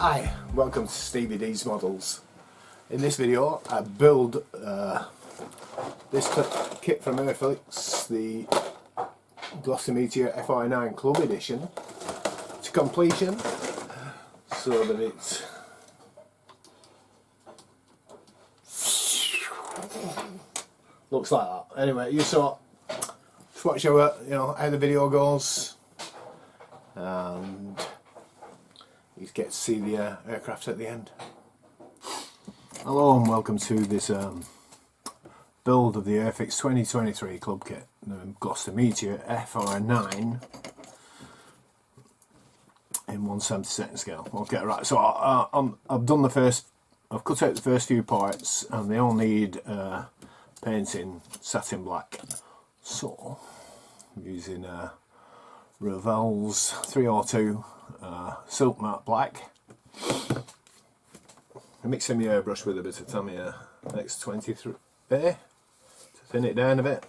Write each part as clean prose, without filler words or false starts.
Hi, welcome to Stevie D's Models. In this video I build this kit from Airfix, the Gloster Meteor FR.9 Club Edition, to completion so that it's looks like that. Anyway, you saw, just watch how the video goes, and you get to see the aircraft at the end. Hello and welcome to this build of the Airfix 2023 Club Kit, the Gloster Meteor FR.9 in 1/72 scale. Okay, right, so I've done the first, I've cut out the first few parts and they all need painting satin black. So I'm using Revell's 302 silk matte black. I'm mixing my airbrush with a bit of Tamiya X23 to thin it down a bit.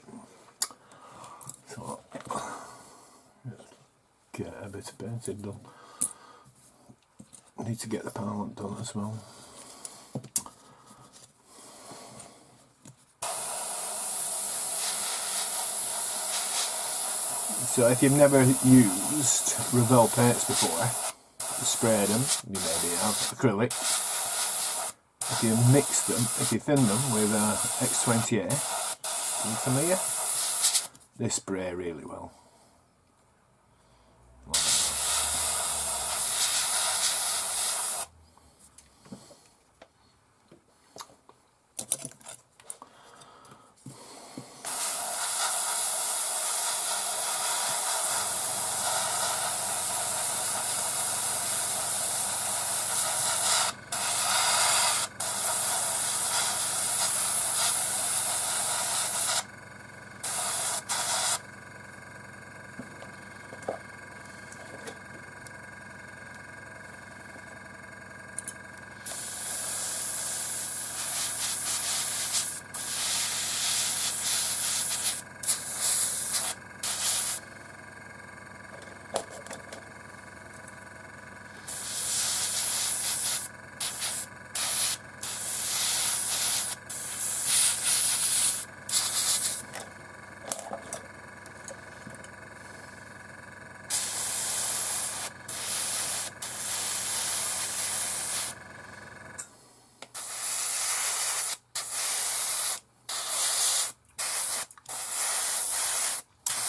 So get a bit of painting done. Need to get the palette done as well. So if you've never used Revell paints before, sprayed them, you maybe have acrylic. If you mix them, if you thin them with X20A from Tamiya, they spray really well.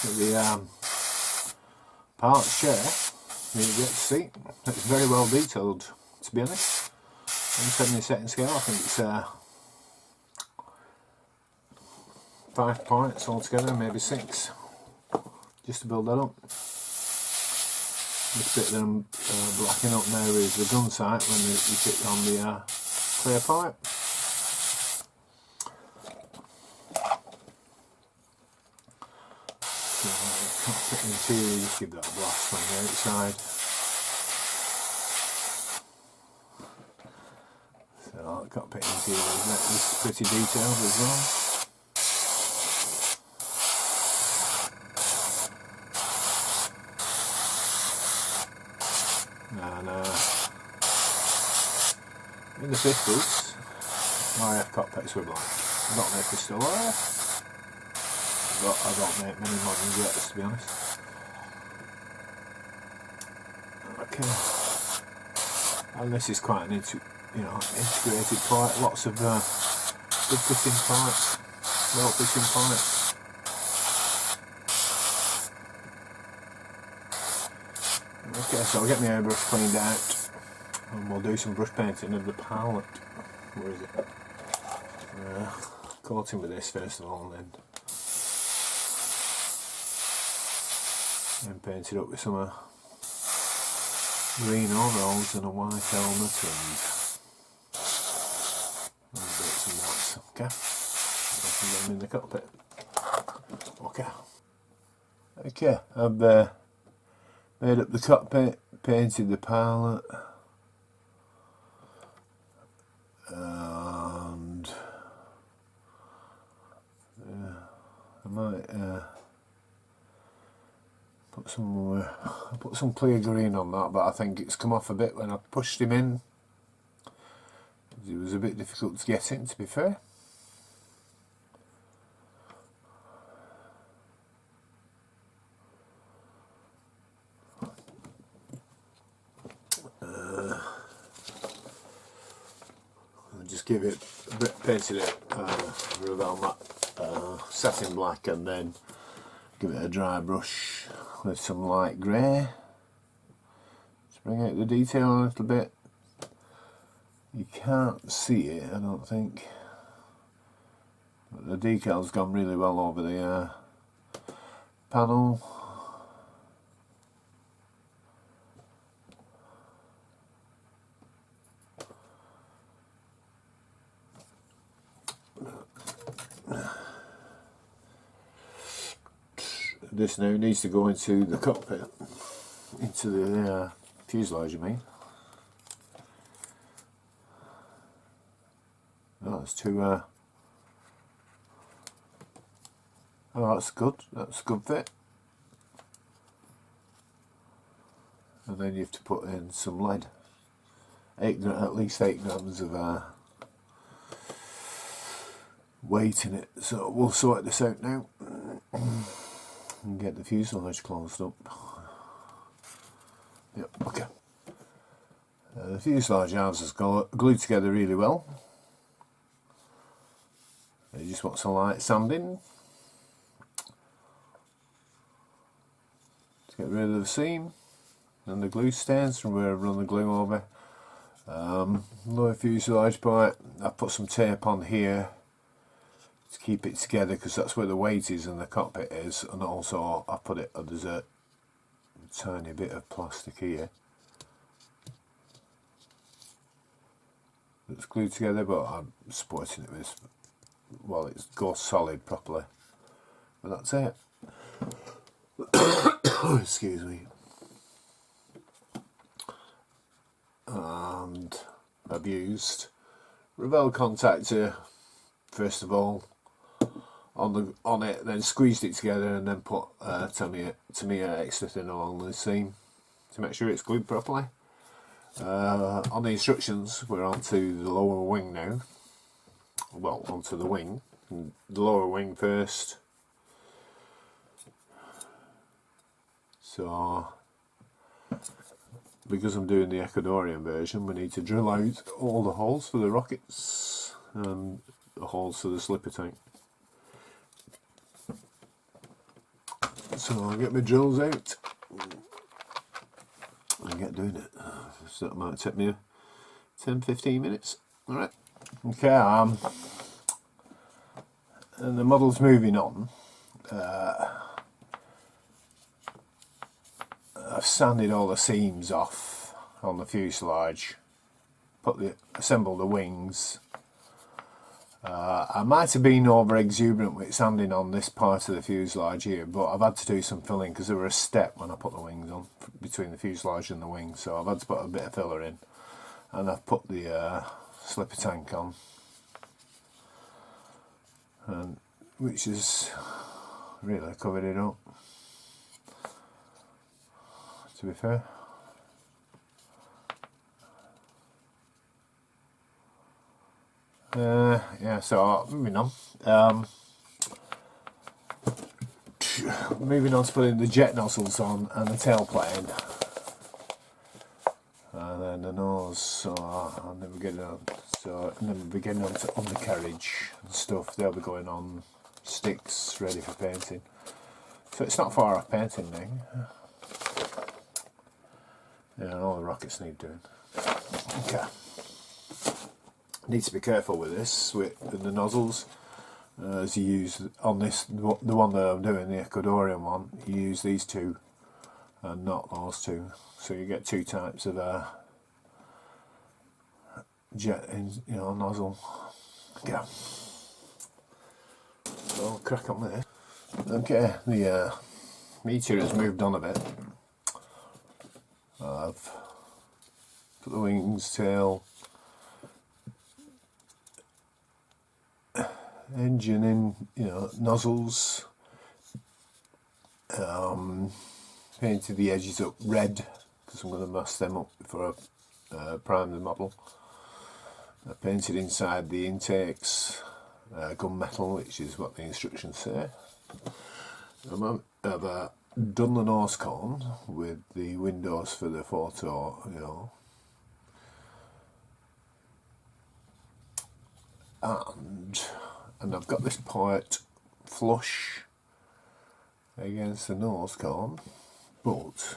So the parts share, you get to see, it's very well detailed, to be honest. On 72nd scale, I think it's 5 parts altogether, maybe 6, just to build that up. This bit that I'm blacking up now is the gun sight when you sit on the clear pipe. Cockpit interior, just give that a blast from the outside. So the cockpit interior is pretty detailed as well. And in the 50s, RF cockpits were black. I don't know if they still are. But I don't make many modern jets, to be honest. Okay, and this is quite an integrated part. Lots of good fitting parts, well fitting parts. Okay, so I'll get my airbrush cleaned out, and we'll do some brush painting of the palette. Where is it? Coating with this first of all, and then paint it up with some green overalls and a white helmet and bits and bats. Okay, I'll put them in the cockpit. Okay, I've made up the cockpit, painted the palette, and I might I put some clear green on that, but I think it's come off a bit when I pushed him in. It was a bit difficult to get in, to be fair. Just give it a bit, painted it around that satin black, and then give it a dry brush with some light grey. Just bring out the detail a little bit. You can't see it, I don't think, but the decal's gone really well over the panel. This now needs to go into the cockpit, into the fuselage, I mean. Oh, that's too. Oh, that's good. That's a good fit. And then you have to put in some lead. At least 8 grams of weight in it. So we'll sort this out now and get the fuselage closed up. Yep. Okay. The fuselage halves is glued together really well. You just want some light sanding to get rid of the seam and the glue stains from where I've run the glue over. Lower fuselage part, I put some tape on here to keep it together because that's where the weight is and the cockpit is, and also I put it, there's a tiny bit of plastic here that's glued together, but I'm supporting it with, well, it goes solid properly, but that's it. Excuse me. And I've used Revell contactor first of all on it, then squeezed it together, and then put Tamiya extra thin along the seam to make sure it's glued properly. On the instructions, we're onto the lower wing now. Well, onto the wing. The lower wing first. So, because I'm doing the Ecuadorian version, we need to drill out all the holes for the rockets and the holes for the slipper tank. So I'll get my drills out and get doing it. So that might take me 10-15 minutes. Alright. Okay, and the model's moving on. I've sanded all the seams off on the fuselage, assembled the wings. I might have been over exuberant with sanding on this part of the fuselage here, but I've had to do some filling because there were a step when I put the wings on between the fuselage and the wings, so I've had to put a bit of filler in, and I've put the slipper tank on, and which is really covered it up, to be fair. Yeah, so moving on. Moving on to putting the jet nozzles on and the tailplane, and then the nose. So, and then we're getting on. So, and then we're getting on to undercarriage and stuff. They'll be going on sticks, ready for painting. So it's not far off painting now. Yeah, and all the rockets need doing. Okay. Need to be careful with this, with the nozzles, as you use on this, the one that I'm doing, the Ecuadorian one, you use these two and not those two, so you get two types of jet, nozzle. Yeah. So I'll crack on with it. Okay, the Meteor has moved on a bit. I've put the wings, tail, engine in, nozzles, painted the edges up red because I'm going to mask them up before I prime the model. I painted inside the intakes gunmetal, which is what the instructions say. I've done the nose cone with the windows for the photo, you know. And I've got this part flush against the nose cone, but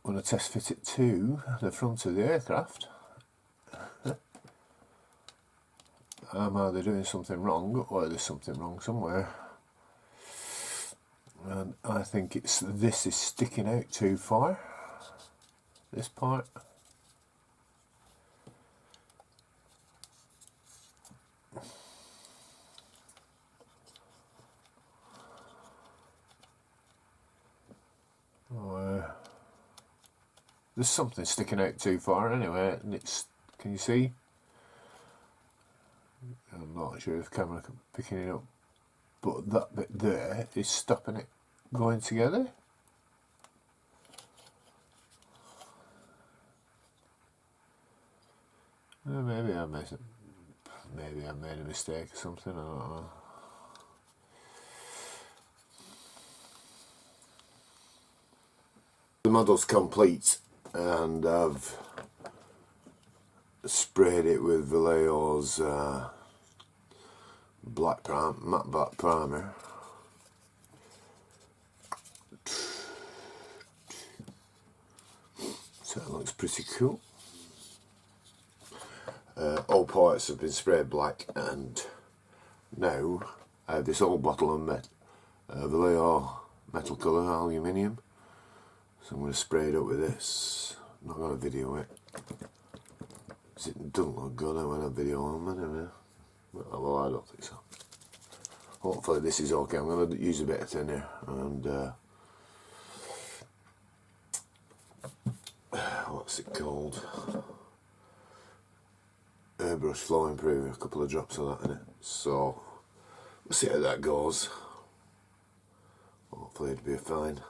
when I test fit it to the front of the aircraft, I'm either doing something wrong or there's something wrong somewhere. And I think this is sticking out too far, this part. There's something sticking out too far anyway, and it's, can you see? I'm not sure if the camera can picking it up, but that bit there is stopping it going together. Maybe I made a mistake or something, I don't know. The model's complete, and I've sprayed it with Vallejo's matte black primer. So it looks pretty cool. All parts have been sprayed black, and now I have this old bottle of Vallejo metal colour aluminium. So I'm going to spray it up with this. I'm not going to video it, because it doesn't look good when I video them anyway. Well, I don't think so. Hopefully this is okay. I'm going to use a bit of thinner and what's it called? Airbrush flow improver, a couple of drops of that in it. So we'll see how that goes. Hopefully it'll be fine.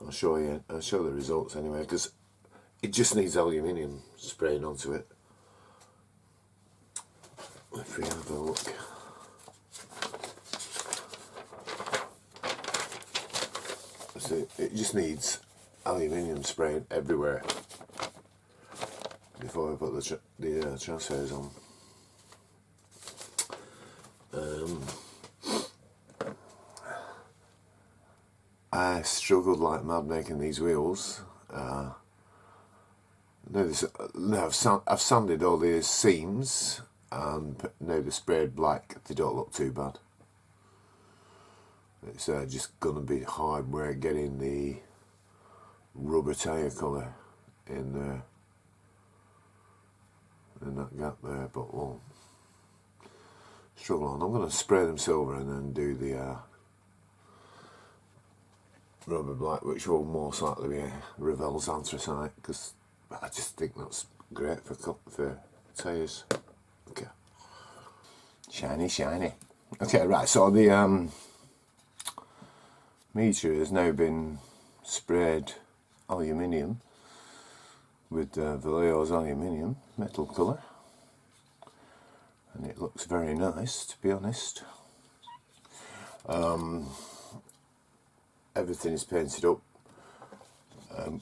I'll show the results anyway, because it just needs aluminium spraying onto it. If we have a look. So it just needs aluminium spraying everywhere before I put the transfers on. I struggled like mad making these wheels. Now I've sanded all these seams, and now they're sprayed black. They don't look too bad. It's just going to be hard work getting the rubber tyre colour in there, in that gap there, but we'll struggle on. I'm going to spray them silver and then do the rubber black, which will most likely be Revell's anthracite, because I just think that's great for tyres. Okay. Shiny, shiny. Okay, right, so the Meteor has now been sprayed aluminium with Vallejo's aluminium metal colour, and it looks very nice, to be honest. Everything is painted up.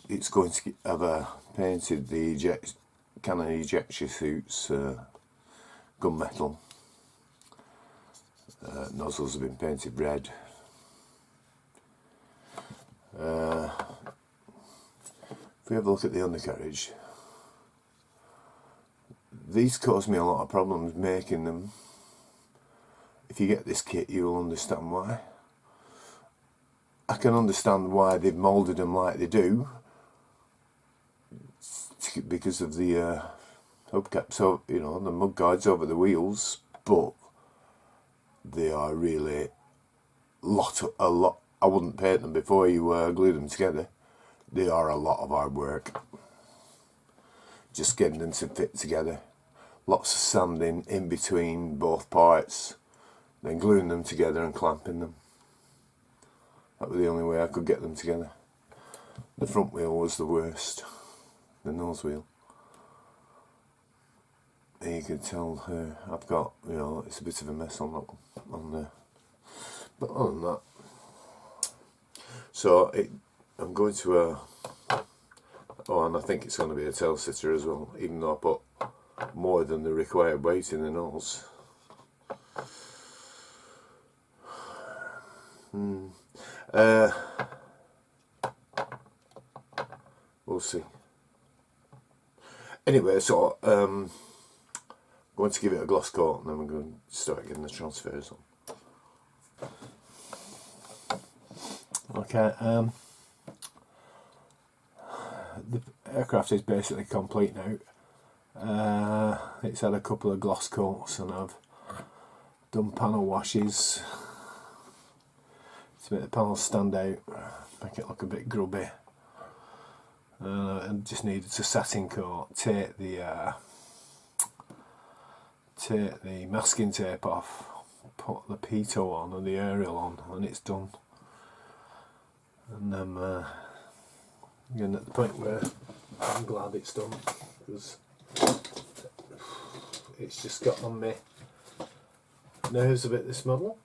It's going to have painted the cannon ejection suits gunmetal. Nozzles have been painted red. If we have a look at the undercarriage, these cause me a lot of problems making them. If you get this kit, you'll understand why. I can understand why they've moulded them like they do, because of the hubcaps, so you know, the mud guards over the wheels, but they are really a lot. I wouldn't paint them before you glue them together. They are a lot of hard work, just getting them to fit together. Lots of sanding in between both parts, then gluing them together and clamping them. That was the only way I could get them together. The front wheel was the worst, the nose wheel. And you can tell I've got, you know, it's a bit of a mess on that one, on there. But other than that, so I'm going to oh, and I think it's going to be a tail sitter as well, even though I put more than the required weight in the nose. We'll see. Anyway, so I'm going to give it a gloss coat, and then we're going to start getting the transfers on. Okay, the aircraft is basically complete now. It's had a couple of gloss coats, and I've done panel washes to make the panels stand out, make it look a bit grubby. And just needed to satin coat, take the masking tape off, put the pitot on and the aerial on, and it's done. And I'm getting at the point where I'm glad it's done, because it's just got on me nerves a bit, this model.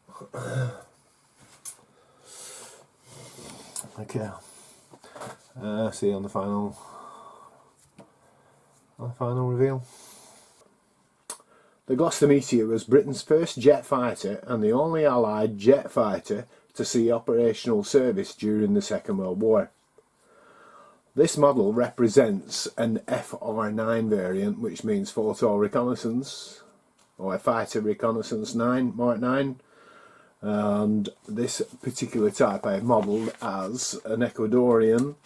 Okay. See you on the final reveal. The Gloster Meteor was Britain's first jet fighter and the only Allied jet fighter to see operational service during the Second World War. This model represents an FR.9 variant, which means photo reconnaissance, or a fighter reconnaissance 9, Mark 9. And this particular type I have modelled as an Ecuadorian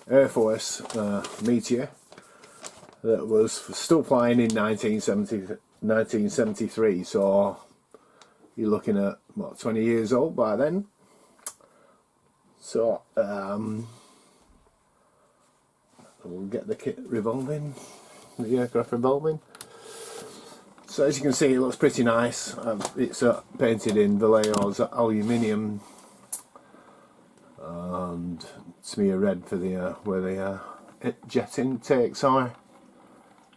Air Force Meteor that was still flying in 1973, so you're looking at what, 20 years old by then. So we'll get the kit revolving, the aircraft revolving. So as you can see, it looks pretty nice. It's painted in Vallejo's aluminium and smear red for the where the jet intakes are,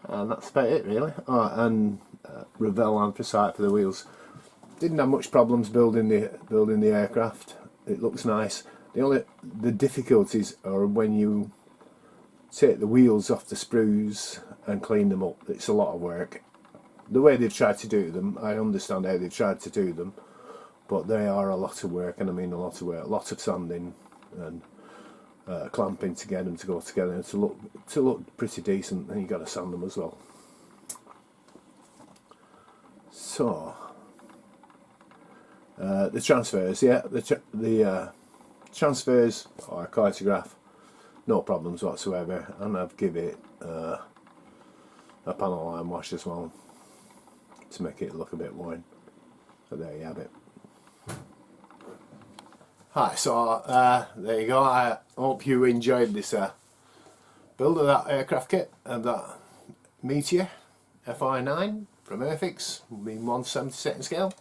and that's about it really. And Revell anthracite for the wheels. Didn't have much problems building the aircraft. It looks nice. The difficulties are when you take the wheels off the sprues and clean them up. It's a lot of work. The way they've tried to do them, I understand how they've tried to do them, but they are a lot of work, and I mean a lot of work, a lot of sanding and clamping to get them to go together and to look pretty decent. And you've got to sand them as well. So the transfers, yeah, the transfers are cartograph, no problems whatsoever, and I've given it a panel line wash as well to make it look a bit worn. So there you have it. Hi, so there you go. I hope you enjoyed this build of that aircraft kit of that Meteor FR.9 from Airfix, being 1/72 scale.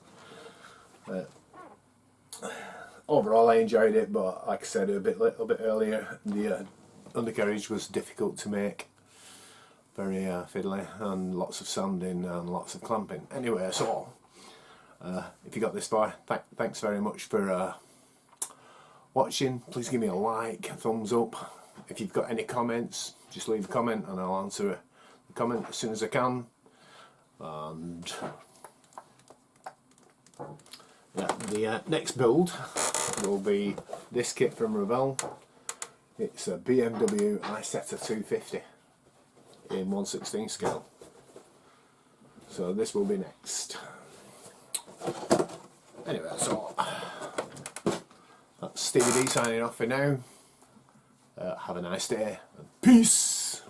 Overall I enjoyed it, but like I said a little bit earlier, the undercarriage was difficult to make. Very fiddly, and lots of sanding and lots of clamping. Anyway, so if you got this far, thanks very much for watching. Please give me a like, a thumbs up. If you've got any comments, just leave a comment and I'll answer the comment as soon as I can. And yeah, the next build will be this kit from Revell. It's a BMW Isetta 250 in 1/16 scale. So this will be next. Anyway, so that's Stevie D signing off for now. Have a nice day and peace.